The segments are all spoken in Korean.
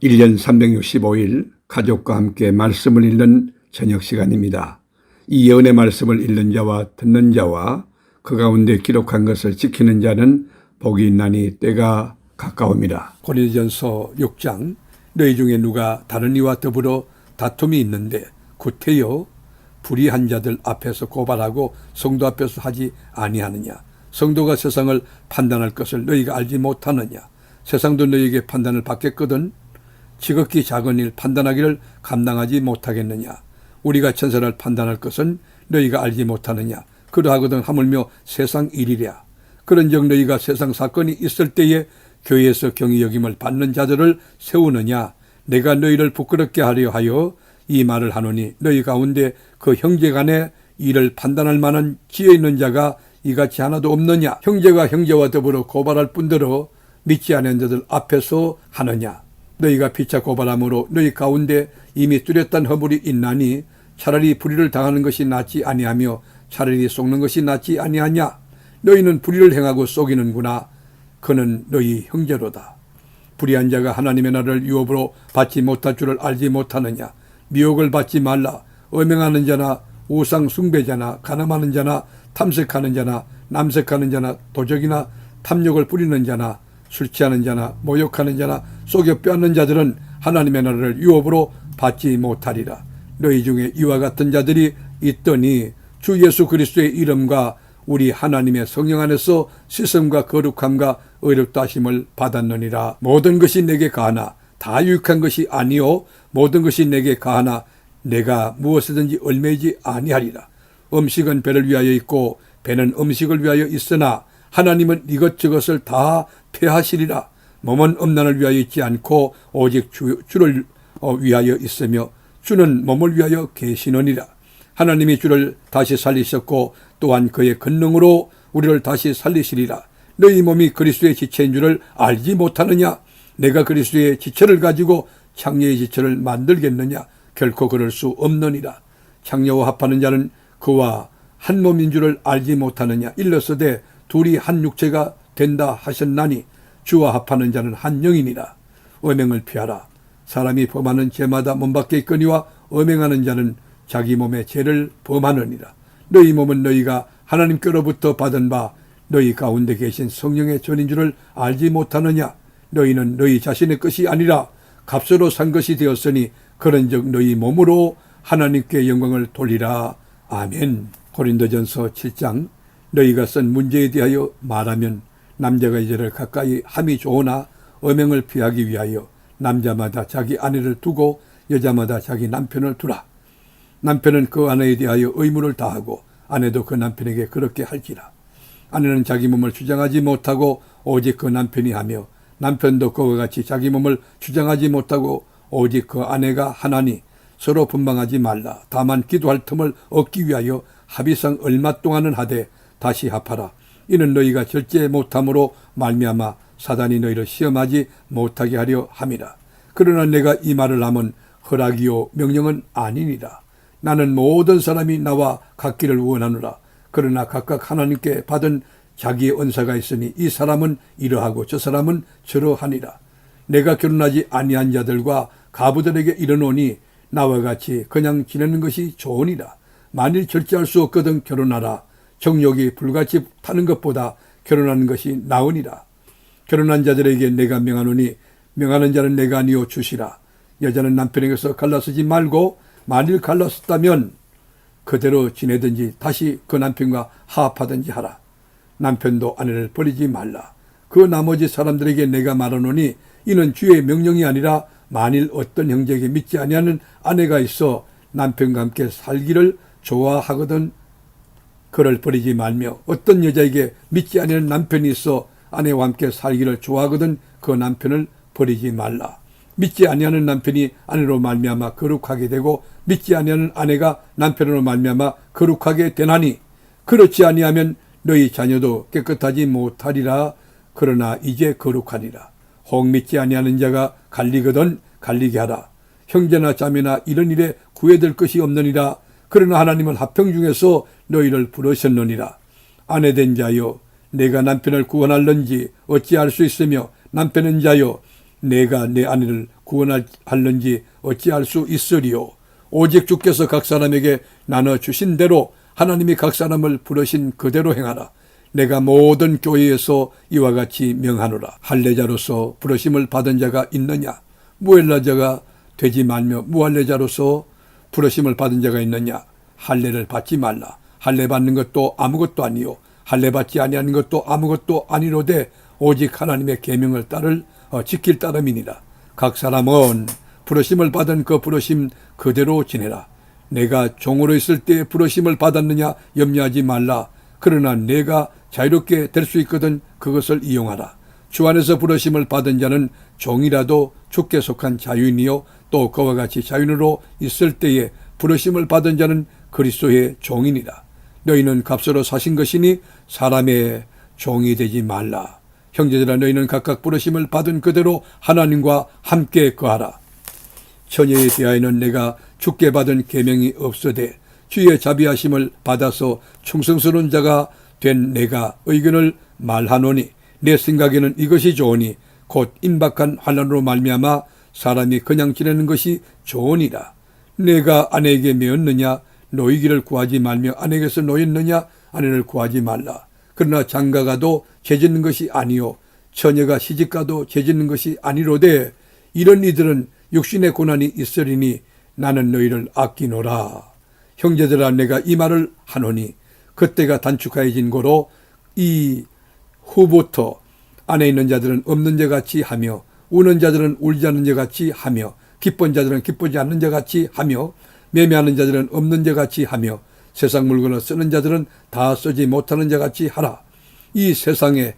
1년 365일 가족과 함께 말씀을 읽는 저녁 시간입니다. 이 예언의 말씀을 읽는 자와 듣는 자와 그 가운데 기록한 것을 지키는 자는 복이 있나니 때가 가까웁니다. 고린도전서 6장 너희 중에 누가 다른 이와 더불어 다툼이 있는데 구태여 불의한 자들 앞에서 고발하고 성도 앞에서 하지 아니하느냐. 성도가 세상을 판단할 것을 너희가 알지 못하느냐. 세상도 너희에게 판단을 받겠거든 지극히 작은 일 판단하기를 감당하지 못하겠느냐. 우리가 천사를 판단할 것은 너희가 알지 못하느냐. 그러하거든 하물며 세상 일이랴. 그런즉 너희가 세상 사건이 있을 때에 교회에서 경히 여김을 받는 자들을 세우느냐. 내가 너희를 부끄럽게 하려 하여 이 말을 하노니 너희 가운데 그 형제간에 이를 판단할 만한 지혜 있는 자가 이같이 하나도 없느냐. 형제가 형제와 더불어 고발할 뿐더러 믿지 않은 자들 앞에서 하느냐. 너희가 피차 고발함으로 너희 가운데 이미 뚜렷한 허물이 있나니 차라리 불의를 당하는 것이 낫지 아니하며 차라리 속는 것이 낫지 아니하냐. 너희는 불의를 행하고 속이는구나. 그는 너희 형제로다. 불의한 자가 하나님의 나라를 유업으로 받지 못할 줄을 알지 못하느냐. 미혹을 받지 말라. 음행하는 자나 우상 숭배자나 간음하는 자나 탐색하는 자나 남색하는 자나 도적이나 탐욕을 부리는 자나 술 취하는 자나 모욕하는 자나 속여 빼앗는 자들은 하나님의 나라를 유업으로 받지 못하리라. 너희 중에 이와 같은 자들이 있더니 주 예수 그리스도의 이름과 우리 하나님의 성령 안에서 씻음과 거룩함과 의롭다 하심을 받았느니라. 모든 것이 내게 가하나 다 유익한 것이 아니요 모든 것이 내게 가하나 내가 무엇이든지 얽매이지 아니하리라. 음식은 배를 위하여 있고 배는 음식을 위하여 있으나 하나님은 이것저것을 다 폐하시리라. 몸은 음란을 위하여 있지 않고 오직 주를 위하여 있으며 주는 몸을 위하여 계시느니라. 하나님이 주를 다시 살리셨고 또한 그의 권능으로 우리를 다시 살리시리라. 너희 몸이 그리스도의 지체인 줄을 알지 못하느냐. 내가 그리스도의 지체를 가지고 창녀의 지체를 만들겠느냐. 결코 그럴 수 없느니라. 창녀와 합하는 자는 그와 한 몸인 줄을 알지 못하느냐. 일러서되 둘이 한 육체가 된다 하셨나니 주와 합하는 자는 한 영이니라. 음행을 피하라. 사람이 범하는 죄마다 몸 밖에 있거니와 음행하는 자는 자기 몸의 죄를 범하느니라. 너희 몸은 너희가 하나님께로부터 받은 바 너희 가운데 계신 성령의 전인 줄을 알지 못하느냐. 너희는 너희 자신의 것이 아니라 값으로 산 것이 되었으니 그런즉 너희 몸으로 하나님께 영광을 돌리라. 아멘. 고린도전서 7장 너희가 쓴 문제에 대하여 말하면 남자가 이제를 가까이 함이 좋으나 음행을 피하기 위하여 남자마다 자기 아내를 두고 여자마다 자기 남편을 두라. 남편은 그 아내에 대하여 의무를 다하고 아내도 그 남편에게 그렇게 할지라. 아내는 자기 몸을 주장하지 못하고 오직 그 남편이 하며 남편도 그와 같이 자기 몸을 주장하지 못하고 오직 그 아내가 하나니 서로 분방하지 말라. 다만 기도할 틈을 얻기 위하여 합의상 얼마 동안은 하되 다시 합하라. 이는 너희가 절제 못함으로 말미암아 사단이 너희를 시험하지 못하게 하려 함이라. 그러나 내가 이 말을 하면 허락이요 명령은 아니니라. 나는 모든 사람이 나와 같기를 원하노라. 그러나 각각 하나님께 받은 자기의 은사가 있으니 이 사람은 이러하고 저 사람은 저러하니라. 내가 결혼하지 아니한 자들과 가부들에게 이르노니 나와 같이 그냥 지내는 것이 좋으니라. 만일 절제할 수 없거든 결혼하라. 정욕이 불같이 타는 것보다 결혼하는 것이 나으니라. 결혼한 자들에게 내가 명하노니 명하는 자는 내가 아니요 주시라. 여자는 남편에게서 갈라서지 말고 만일 갈라섰다면 그대로 지내든지 다시 그 남편과 화합하든지 하라. 남편도 아내를 버리지 말라. 그 나머지 사람들에게 내가 말하노니 이는 주의 명령이 아니라 만일 어떤 형제에게 믿지 아니하는 아내가 있어 남편과 함께 살기를 좋아하거든 그를 버리지 말며 어떤 여자에게 믿지 아니하는 남편이 있어 아내와 함께 살기를 좋아하거든 그 남편을 버리지 말라. 믿지 아니하는 남편이 아내로 말미암아 거룩하게 되고 믿지 아니하는 아내가 남편으로 말미암아 거룩하게 되나니 그렇지 아니하면 너희 자녀도 깨끗하지 못하리라. 그러나 이제 거룩하리라. 혹 믿지 아니하는 자가 갈리거든 갈리게 하라. 형제나 자매나 이런 일에 구애될 것이 없느니라. 그러나 하나님은 합평 중에서 너희를 부르셨느니라. 아내된 자여 내가 남편을 구원할런지 어찌할 수 있으며 남편은 자여 내가 내 아내를 구원할는지 어찌할 수 있으리요. 오직 주께서 각 사람에게 나눠주신 대로 하나님이 각 사람을 부르신 그대로 행하라. 내가 모든 교회에서 이와 같이 명하노라. 할례자로서 부르심을 받은 자가 있느냐? 무할례자가 되지 말며 무할례자로서 부르심을 받은 자가 있느냐? 할례를 받지 말라. 할례 받는 것도 아무것도 아니요 할례 받지 아니하는 것도 아무것도 아니로되 오직 하나님의 계명을 지킬 따름이니라. 각 사람은 부르심을 받은 그 부르심 그대로 지내라. 내가 종으로 있을 때 부르심을 받았느냐 염려하지 말라. 그러나 내가 자유롭게 될 수 있거든 그것을 이용하라. 주 안에서 부르심을 받은 자는 종이라도 주께 속한 자유인이요 또 그와 같이 자유인으로 있을 때에 부르심을 받은 자는 그리스도의 종이니라. 너희는 값으로 사신 것이니 사람의 종이 되지 말라. 형제들아 너희는 각각 부르심을 받은 그대로 하나님과 함께 거하라. 처녀에 대하여는 내가 주께 받은 계명이 없으되 주의 자비하심을 받아서 충성스러운 자가 된 내가 의견을 말하노니 내 생각에는 이것이 좋으니 곧 임박한 환난으로 말미암아 사람이 그냥 지내는 것이 좋으니라. 내가 아내에게 메었느냐 노이기를 구하지 말며 아내에게서 노였느냐 아내를 구하지 말라. 그러나 장가가도 죄짓는 것이 아니요 처녀가 시집가도 죄짓는 것이 아니로되 이런 이들은 육신의 고난이 있으리니 나는 너희를 아끼노라. 형제들아 내가 이 말을 하노니 그때가 단축하여진 고로 이 후부터 안에 있는 자들은 없는 자같이 하며 우는 자들은 울지 않는 자같이 하며 기쁜 자들은 기쁘지 않는 자같이 하며 매매하는 자들은 없는 자같이 하며 세상 물건을 쓰는 자들은 다 쓰지 못하는 자같이 하라. 이 세상의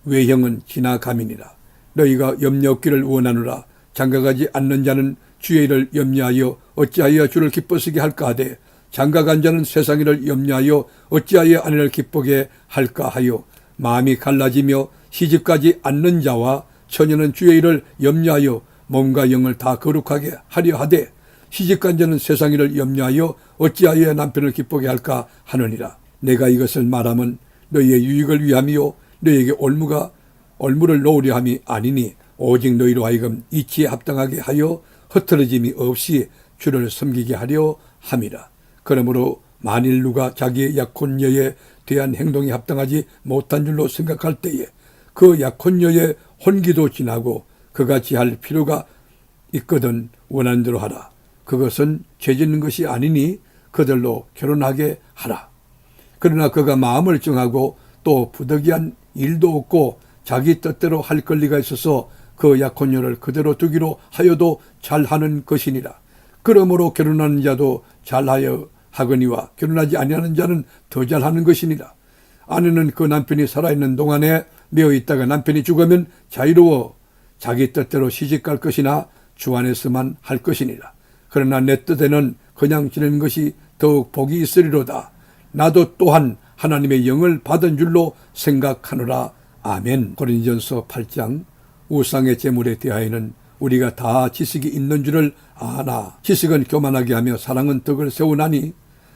외형은 지나감이니라. 너희가 염려 없기를 원하노라. 장가가지 않는 자는 주의 일을 염려하여 어찌하여 주를 기쁘시게 할까 하되 장가간 자는 세상 일을 염려하여 어찌하여 아내를 기쁘게 할까 하여 마음이 갈라지며 시집가지 않는 자와 처녀는 주의 일을 염려하여 몸과 영을 다 거룩하게 하려 하되 시집간 자는 세상 일을 염려하여 어찌하여 남편을 기쁘게 할까 하느니라. 내가 이것을 말하면 너희의 유익을 위함이요 너희에게 올무를 놓으려 함이 아니니 오직 너희로 하여금 이치에 합당하게 하여 흐트러짐이 없이 주를 섬기게 하려 함이라. 그러므로 만일 누가 자기의 약혼녀에 대한 행동이 합당하지 못한 줄로 생각할 때에 그 약혼녀의 혼기도 지나고 그같이 할 필요가 있거든 원하는 대로 하라. 그것은 죄짓는 것이 아니니 그들로 결혼하게 하라. 그러나 그가 마음을 정하고 또 부득이한 일도 없고 자기 뜻대로 할 권리가 있어서 그 약혼녀를 그대로 두기로 하여도 잘하는 것이니라. 그러므로 결혼하는 자도 잘하여 하거니와 결혼하지 아니하는 자는 더 잘하는 것이니라. 아내는 그 남편이 살아있는 동안에 매어 있다가 남편이 죽으면 자유로워 자기 뜻대로 시집갈 것이나 주 안에서만 할 것이니라. 그러나 내 뜻에는 그냥 지내는 것이 더욱 복이 있으리로다. 나도 또한 하나님의 영을 받은 줄로 생각하노라. 아멘. 고린전서 8장 우상의 제물에 대하여는 우리가 다 지식이 있는 줄을 아나 지식은 교만하게 하며 사랑은 덕을 세우나니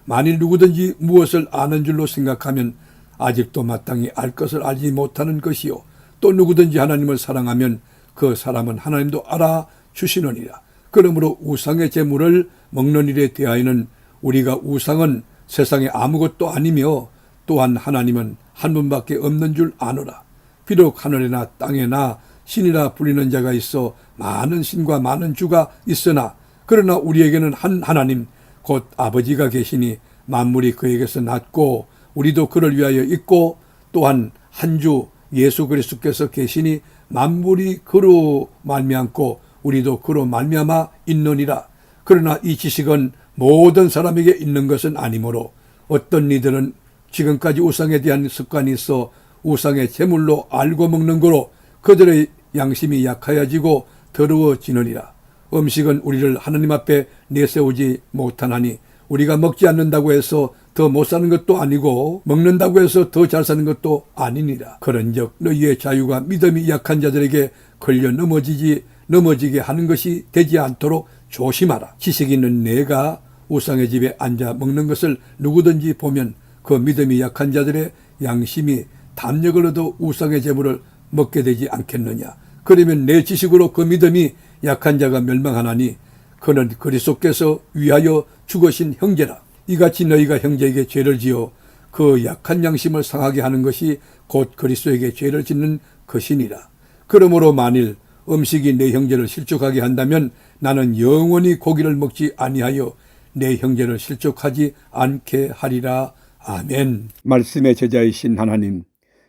만일 누구든지 무엇을 아는 줄로 생각하면 아직도 마땅히 알 것을 알지 못하는 것이요 또 누구든지 하나님을 사랑하면 그 사람은 하나님도 알아주시느니라. 그러므로 우상의 제물을 먹는 일에 대하여는 우리가 우상은 세상에 아무것도 아니며 또한 하나님은 한 분밖에 없는 줄 아노라. 비록 하늘에나 땅에나 신이라 불리는 자가 있어 많은 신과 많은 주가 있으나 그러나 우리에게는 한 하나님 곧 아버지가 계시니 만물이 그에게서 났고 우리도 그를 위하여 있고 또한 한 주 예수 그리스도께서 계시니 만물이 그로 말미암고 우리도 그로 말미암아 있느니라. 그러나 이 지식은 모든 사람에게 있는 것은 아니므로 어떤 이들은 지금까지 우상에 대한 습관이 있어 우상의 제물로 알고 먹는 거로 그들의 양심이 약하여지고 더러워지느니라. 음식은 우리를 하나님 앞에 내세우지 못하나니 우리가 먹지 않는다고 해서 더 못 사는 것도 아니고 먹는다고 해서 더 잘 사는 것도 아니니라. 그런즉 너희의 자유가 믿음이 약한 자들에게 걸려 넘어지게 하는 것이 되지 않도록 조심하라. 지식 있는 내가 우상의 집에 앉아 먹는 것을 누구든지 보면 그 믿음이 약한 자들의 양심이 담력을 얻어 우상의 제물을 먹게 되지 않겠느냐. 그러면 내 지식으로 그 믿음이 약한 자가 멸망하나니 그는 그리스도께서 위하여 죽으신 형제라. 이같이 너희가 형제에게 죄를 지어 그 약한 양심을 상하게 하는 것이 곧 그리스도에게 죄를 짓는 것이니라. 그러므로 만일 음식이 내 형제를 실족하게 한다면 나는 영원히 고기를 먹지 아니하여 내 형제를 실족하지 않게 하리라. 아멘. 말씀의 제자이신 하나님,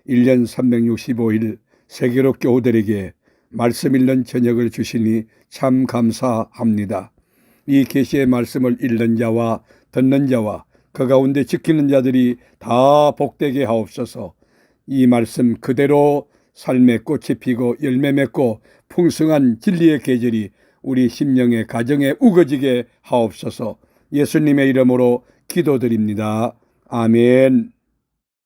1년 365일 세계로 교우들에게 말씀 읽는 저녁을 주시니 참 감사합니다. 이 계시의 말씀을 읽는 자와 듣는 자와 그 가운데 지키는 자들이 다 복되게 하옵소서. 이 말씀 그대로 삶의 꽃이 피고 열매 맺고 풍성한 진리의 계절이 우리 심령의 가정에 우거지게 하옵소서. 예수님의 이름으로 기도드립니다. 아멘.